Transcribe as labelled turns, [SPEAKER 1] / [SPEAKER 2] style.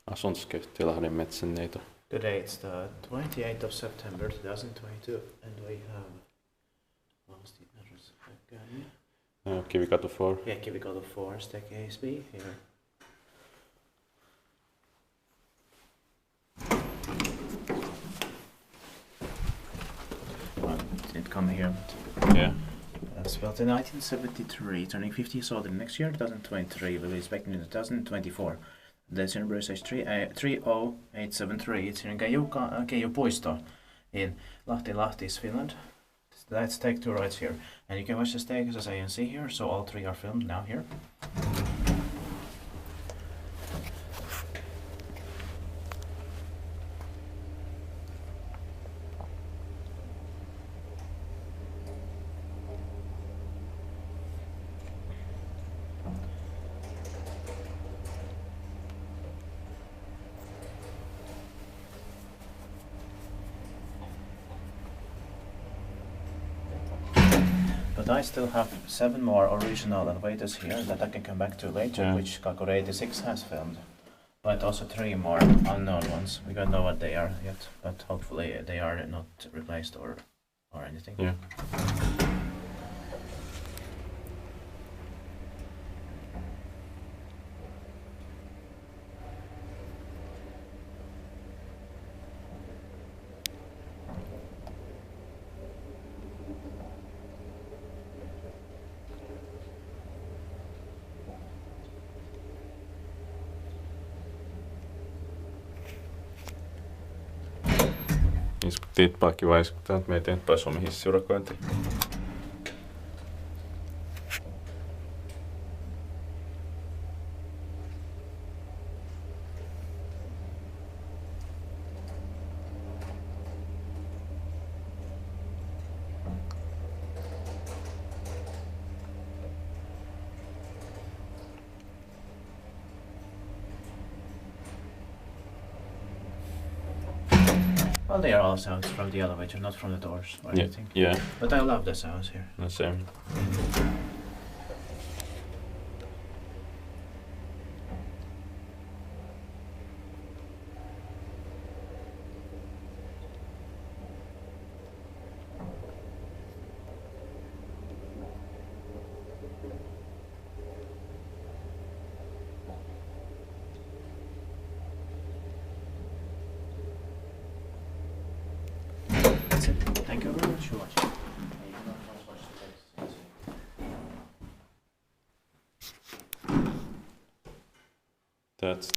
[SPEAKER 1] Asuntoskeittiö Lahden metsänneito.
[SPEAKER 2] Today it's the 28th of September 2022 and we have lost the address again.
[SPEAKER 1] Kivikatu 4.
[SPEAKER 2] Yeah, Kivikatu 4, Stack ASB here. Well, it didn't come here, but
[SPEAKER 1] Yeah.
[SPEAKER 2] it's built in 1973, turning 50 years old in next year, 2023. We'll be expecting in 2024. The serial is 30873. It's here in Keijupuisto in Lahti. Lahti is Finland. Let's take two rides here. And you can watch the stakes as I can see here. So all three are filmed now here. But I still have 7 more original elevators here that I can come back to later,
[SPEAKER 1] Yeah.
[SPEAKER 2] which Kakure 86 has filmed. But also 3 more unknown ones. We don't know what they are yet, but hopefully they are not replaced or anything.
[SPEAKER 1] Yeah. Tippaakin vai iskuttaa, että me ei tehnyt Suomen hissiurakointia.
[SPEAKER 2] Well, they are all sounds from the elevator, not from the doors or anything.
[SPEAKER 1] Yeah.
[SPEAKER 2] But I love the sounds here.
[SPEAKER 1] No same.
[SPEAKER 2] That's it. Thank you very much for watching.
[SPEAKER 1] That's